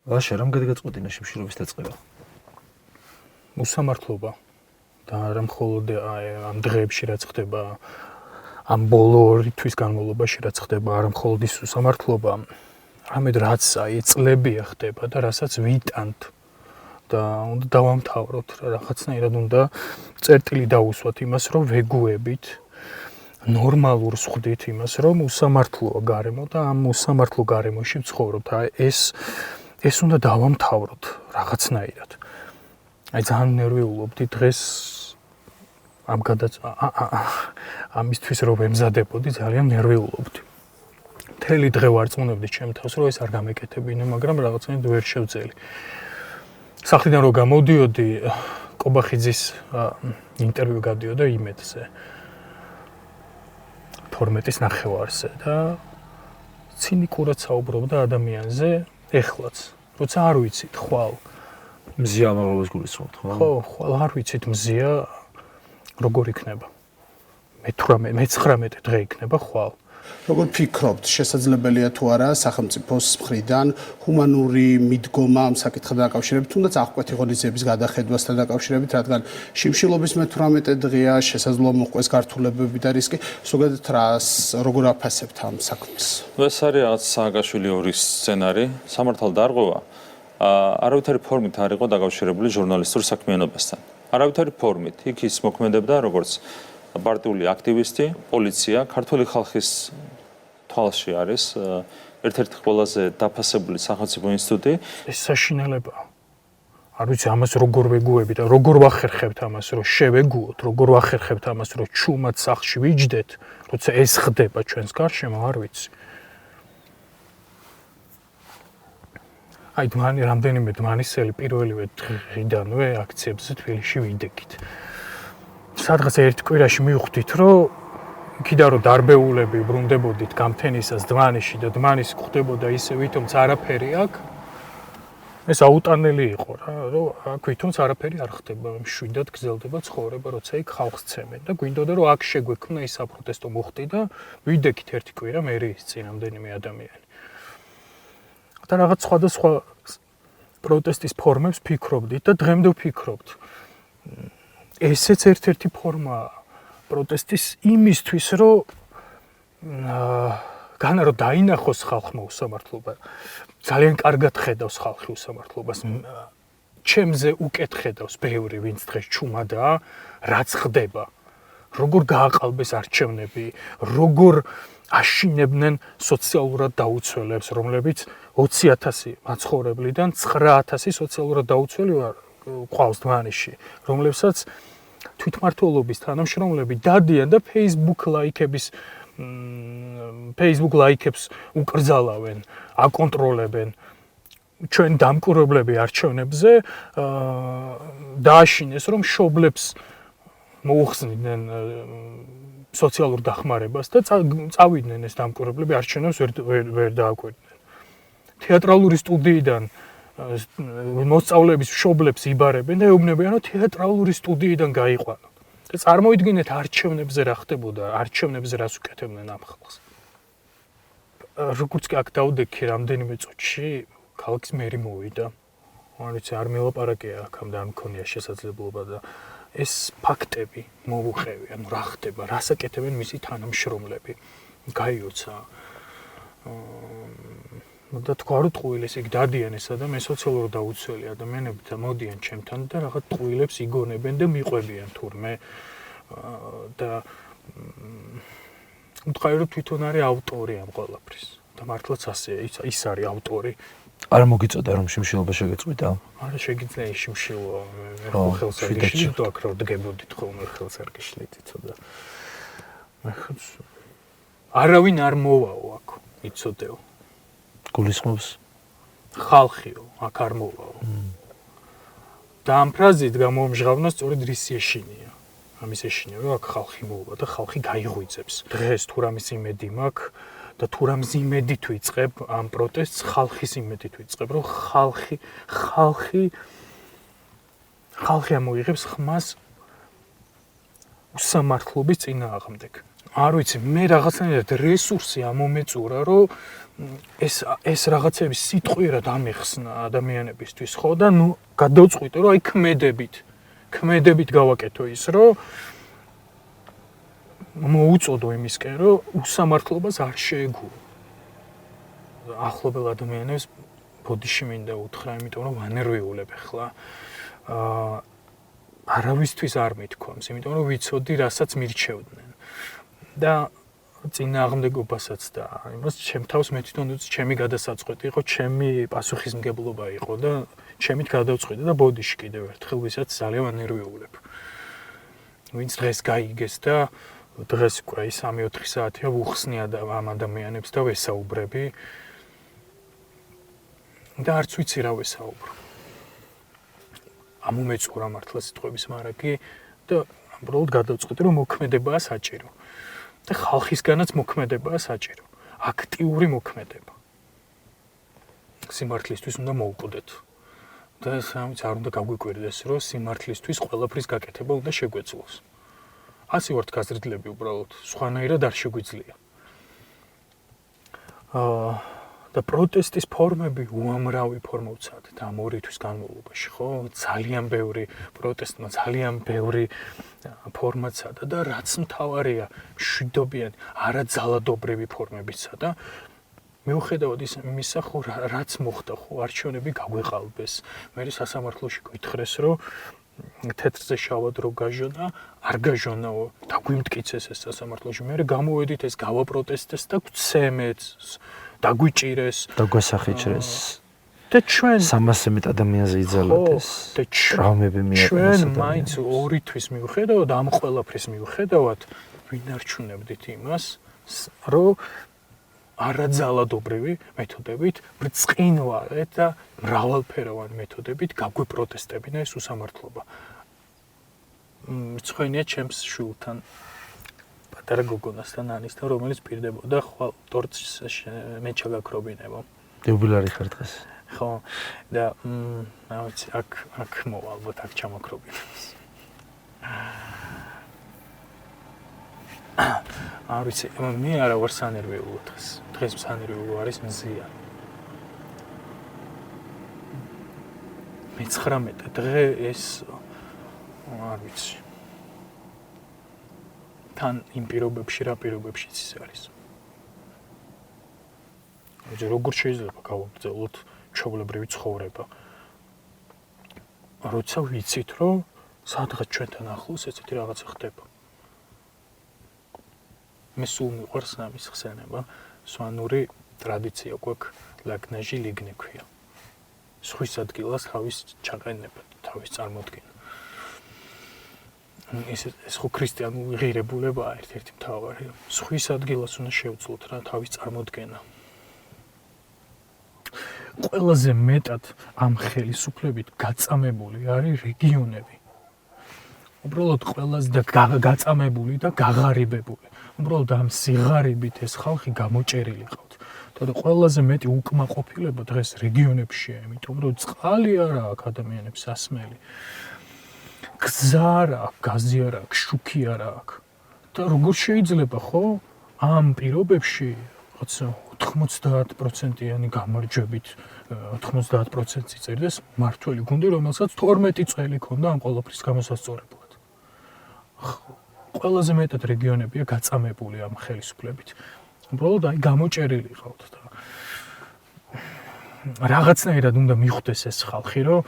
ვაშა რამ გადაგაწყვეტინა შიმშილობის დაწყება? უსამართლობა და არა მხოლოდ ამ დღეებში რაც ხდება, ამ ბოლო 2 თვის განმავლობაში რაც ხდება, არა მხოლოდ ის უსამართლობა, არამედ რაც წლებია ხდება და რასაც ვიტანთ და უნდა დავამთავროთ, რაღაცნაირად უნდა წერტილი დავუსვათ იმას, რომ ვეგუებით ნორმალურს ხვდით იმას, რომ უსამართლოა გარემო და ამ უსამართლო გარემოში ვცხოვრობთ. ეს უნდა დავამთავროთ რაღაცნაირად. ძალიან ნერვიულობდი დღეს ამისთვის რომ ემზადებოდი, ძალიან ნერვიულობდი. მთელი დღე ვარწმუნებდი ჩემ თავს, რომ ეს არ გამეკეთებინე, მაგრამ რაღაცნაირად ვერ შევძელი. სახლიდან რომ გამოდიოდი, კობახიძის ინტერვიუ გადიოდა იმედზე. 12-ის ნახევარზე და ცინიკურად საუბრობდა ადამიანზე, ეხლაც, როცა არ ვიცით ხვალ მზია ამაღლებას გულისხმობთ, ხო? ხო, ხვალ არ ვიცით მზია როგორ იქნება. მე-19 დღე იქნება ხვალ. როგორ ფიქრობთ, შესაძლებელია თუ არა სახელმწიფოს მხრიდან ჰუმანური მიდგომა ამ საკითხთან დაკავშირებით, თუნდაც აღკვეთი ღონისძიების გადახედვასთან დაკავშირებით, რადგან შიმშილობის მე-18 დღეა, შესაძლოა მოყვეს გართულებები და რისკი, ზოგადად როგორ აფასებთ ამ საქმეს? ეს არის რაღაც სააკაშვილი 2 სცენარი, სამართალ დარღვევა არავითარი ფორმით არ იყო დაკავშირებული ჟურნალისტურ საქმიანობასთან. არავითარი ფორმით იქ ის მოქმედებდა როგორც პარტიული აქტივისტი, პოლიცია, ქართული ხალხის თვალში არის ერთ-ერთი ყველაზე დაფასებული სახელმწიფო ინსტიტუტი. ეს საშინელებაა. არ ვიცი ამას როგორ ვეგუები და როგორ ვახერხებთ ამას, რომ შევეგუოთ, როგორ ვახერხებთ ამას, რომ ჩუმად სახლში ვიჯდეთ, როცა ეს ხდება ჩვენს გარშემო, არ ვიცი. რამდენიმე დმანისელი პირველივე დღიდანვე აქციებზე თბილისში ვიდექით. სადღაც ერთ კვირაში მივხვდით, რომ იქიდან რომ დარბეულები ბრუნდებოდით გამთენისას დმანიში და დმანის გვხდებოდა ისე ვითომც არაფერი აქ, ეს აუტანელი იყო რა, რომ აქ ვითომც არაფერი არ ხდება, მშვიდად გრძელდება ცხოვრება, როცა იქ ხალხს ცემენ და გვინდოდა რომ აქ შეგვექმნა ის საპროტესტო მუხტი და ვიდექით ერთი კვირა მერიის წინ რამდენიმე ადამიანი. და რაღაც სხვადასხვა პროტესტის ფორმებს ფიქრობდით და დღემდე ვფიქრობთ. ესეც ერთ-ერთი ფორმაა პროტესტის იმისთვის, რომ განა რომ დაინახოს ხალხმა უსამართლობა. ძალიან კარგად ხედავს ხალხი უსამართლობას. ჩემზე უკეთ ხედავს ბევრი, ვინც დღეს ჩუმადაა, რაც ხდება. როგორ გააყალბეს არჩევნები, როგორ აშინებდნენ სოციალურად დაუცველებს, რომლებიც 20,000 მაცხოვრებლიდან 9,000 სოციალურად დაუცველი ყავს დმანიში, რომლებსაც თვითმმართველობის თანამშრომლები დადიან და Facebook ლაიქებს უკრძალავენ, აკონტროლებენ. ჩვენ დამკვირვებლები არჩევნებზე დააშინეს, რომ მშობლებს მოუხსნიდნენ სოციალურ დახმარებას და წავიდნენ ეს დამკვირვებლები არჩევნებს ვერ დააკვირდნენ. თეატრალური სტუდიიდან მოსწავლეების მშობლებს იბარებენ და ეუბნებიან, რომ თეატრალური სტუდიიდან გაიყვანოთ. და წარმოიდგინეთ არჩევნებზე რა ხდებოდა, არჩევნებზე რას უკეთებდნენ ამ ხალხს. როგორც კი აქ დავდექი რამდენიმე წუთში, ქალაქის მერი მოვიდა. არ ვიცი, არ მელაპარაკია აქამდე, არ მქონია შესაძლებლობა და ეს ფაქტები მოვუყევი, ანუ რა ხდება, რას აკეთებენ მისი თანამშრომლები. გაიოცა. და თქვა რომ ტყუილს იქ დადიან ეს ადამიანი, სოციალურად დაუცველი ადამიანები და მოდიან ჩემთან და რაღაც ტყუილებს იგონებენ და მიყვებიან თურმე და უთხრა რომ თვითონ არის ავტორი ამ ყველაფრის და მართლაც ასეა, ის არის ავტორი. არ მოგიწოდა რომ შიმშილობა შეგეწყვიტა? არა შეგიძლია შიმშილობა, მე ხო ხელს არ გიშლით თუ აქ რომ დგებოდით ხოლმე ხელს არ გიშლით იცოდა. არავინ არ მოვაო აქ, იცოდეო. გულისხმობს ხალხიო, აქ არ მოვაო. და ამ ფრაზით გამომჟღავნა სწორედ რის ეშინია. ამის ეშინია, რომ აქ ხალხი მოვა და ხალხი გაიღვიძებს. დღეს თუ რამის იმედი მაქვს და თუ რამის იმედით ვიწყებ ამ პროტესტს, ხალხის იმედით ვიწყებ, რომ ხალხი ამოიღებს ხმას უსამართლობის წინააღმდეგ. არ ვიცი, მე რაღაცნაირად რესურსი ამომეწურა, რომ ეს რაღაცების სიტყვიერად ამეხსნა ადამიანებისთვის, ხო და ნუ გადავწყვიტე, რომ აი ქმედებით გავაკეთო ის, რომ მოუწოდო იმისკენ, რომ უსამართლობას არ შეეგუო. ახლობელ ადამიანებს ბოდიში მინდა უთხრა, იმიტომ რომ ვანერვიულებ ახლა. არავისთვის არ მithქვამს, იმიტომ რომ ვიცოდი, რასაც მირჩევდნენ. და წინააღმდეგობასაც და იმას ჩემ თავს მე თვითონ ჩემი გადასაწყვეტი იყო, ჩემი პასუხისმგებლობა იყო და ჩემით გადავწყვიტე და ბოდიში კიდევ ერთხელ ვისაც ძალიან ვანერვიულებ. ვინც დღეს გაიგეს და დღეს უკვე 3-4 საათია ვუხსნია და ამ ადამიანებს და ვესაუბრები და არც ვიცი რა ვესაუბრო. ამომეწურა მართლა სიტყვების მარაგი და უბრალოდ გადავწყვიტე რომ მოქმედებაა საჭირო და ხალხისგანაც მოქმედებაა საჭირო, აქტიური მოქმედება. სიმართლისთვის უნდა მოუკვდეთ და სამიც არ უნდა გაგვიკვირდეს, რომ სიმართლისთვის ყველაფრის გაკეთება უნდა შეგვეძლოს. ასე ვართ გაზრდილები უბრალოდ, სხვანაირად არ შეგვიძლია. და პროტესტის ფორმები უამრავი ფორმა უცადეთ ამ 2 თვის განმავლობაში, ხო? ძალიან ბევრი პროტესტმა, ძალიან ბევრი ფორმაც ცადა და რაც მთავარია, მშვიდობიანი, არაძალადობრივი ფორმებიც ცადა. მიუხედავად იმისა, ხო, რაც მოხდა, ხო, არჩევნები გაგვეყალბეს. მე სასამართლოში გითხრეს, რომ თეთრზე შავად რო გაჟონა, არ გაჟონაო, დაგვიმტკიცეს ეს სასამართლოში. მე გამოვედით ეს გავაპროტესტეს და გვცემეთ, დაგვიჭირეს, დაგვასახიჭრეს. და ჩვენ 300 მეტ ადამიანზე იძალეს. და ტრავმები მიაყენეს. ჩვენ მაინც 2 თვის მიუხედავად, ამ ყველაფრის მიუხედავად, ვინარჩუნებდით იმას, რომ არაძალადობრივი მეთოდებით, ბრწყინვალე და მრავალფეროვანი მეთოდებით გაგვიპროტესტებინა ეს უსამართლობა. მწვენია ჩემს შულთან პატარა გოგონასთან ანისთან, რომელიც პირდებოდა ხვალ ტორტს მე ჩაგაქრობინებო. იუბილარი ხარ დღეს. ხო, და ვიცი, აქ მოვა ალბათ აქ ჩამაქრობინებს. არ ვიცი, მე არა ვარ სანერვიულო დღეს. დღეს სანერვიულო არის მზია. 19 დღე ეს არ ვიცი. თან იმ პირობებში რა პირობებშიც ის არის. როგორ შეიძლება გავაგრძელოთ ჩვეულებრივი ცხოვრება? როცა ვიცით, რომ სადღაც ჩვენთან ახლოს ესეთი რაღაცა ხდება. მე სულ მიყვარს ამის ხსენება, სვანური ტრადიცია გვაქვს, ლაგნაჟი ლიგნე ქვია. სხვის ადგილას თავის ჩაყენება, თავის წარმოდგენა. ეს ხო ქრისტიანული ღირებულებაა ერთ-ერთი მთავარი. სხვის ადგილას უნდა შევძლოთ რა თავის წარმოდგენა. ყველაზე მეტად ამ ხელისუფლებით გაწამებული არის რეგიონები. უბრალოდ ყველაზე და გაწამებული და გაღარიბებული. უბრალოდ ამ სიღარიბით ეს ხალხი გამოჭერილი ყავთ. და ყველაზე მეტი უკმაყოფილება დღეს რეგიონებშია, იმიტომ რომ წყალი არ აქვს ადამიანებს ასმელი. გზა არ აქვს, გაზი არ აქვს, შუქი არ აქვს. და როგორ შეიძლება ხო ამ პირობებში რაღაცა 90%-იანი გამარჯვებით 90%-ი წერდეს მართველი გუნდი, რომელსაც 12 წელი ქონდა ამ ყველაფრის გამოსასწორებლად. ყველაზე მეტად რეგიონებია გაწამებული ამ ხელისუფლებით. უბრალოდ აი გამოჭერილი ყავთ და რაღაცნაირად უნდა მიხვდეს ეს ხალხი, რომ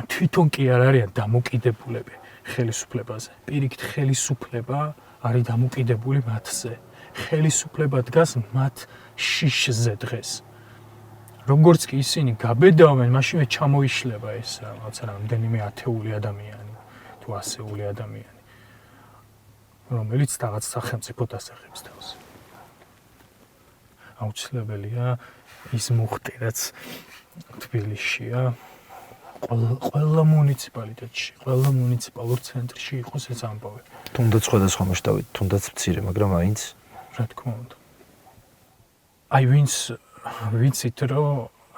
თვითონ კი არ არიან დამოკიდებულები ხელისუფლებაზე. პირიქით ხელისუფლება არის დამოკიდებული მათზე. ხელისუფლება დგას მათ შიშზე დღეს. როგორც კი ისინი გაბედავენ, მაშინვე ჩამოიშლება ეს რაღაცა რამდენიმე ათეული ადამიანი თუ ასეული ადამიანი, რომელიც რაღაც სახელმწიფო დასახებს თავს. აუცილებელია ის მუხტი, რაც თბილისშია, ყველა მუნიციპალიტეტში, ყველა მუნიციპალურ ცენტრში იყოს ეს ამბავი. თუნდაც სხვადასხვა მასშტაბით, თუნდაც მცირე, მაგრამ აინც რა თქმა უნდა. აი ვინც ვიცით, რომ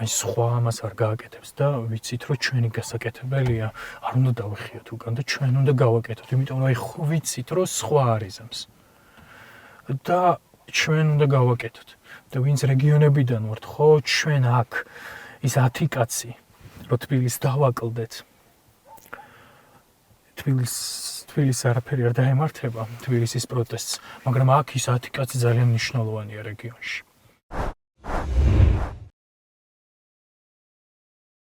აი სხვა ამას არ გააკეთებს და ვიცით რომ ჩვენი გასაკეთებელია არ უნდა დავიხიოთ უკან და ჩვენ უნდა გავაკეთოთ იმიტომ რომ აი ხო ვიცით რომ სხვა არიზამს და ჩვენ უნდა გავაკეთოთ და ვინც რეგიონებიდან ვართ ხო ჩვენ აქ ის 10 კაცი რო თბილისს დავაკლდეთ თბილისს არაფერი არ დაემართება თბილისის პროტესტს მაგრამ აქ ის 10 კაცი ძალიან მნიშვნელოვანია რეგიონში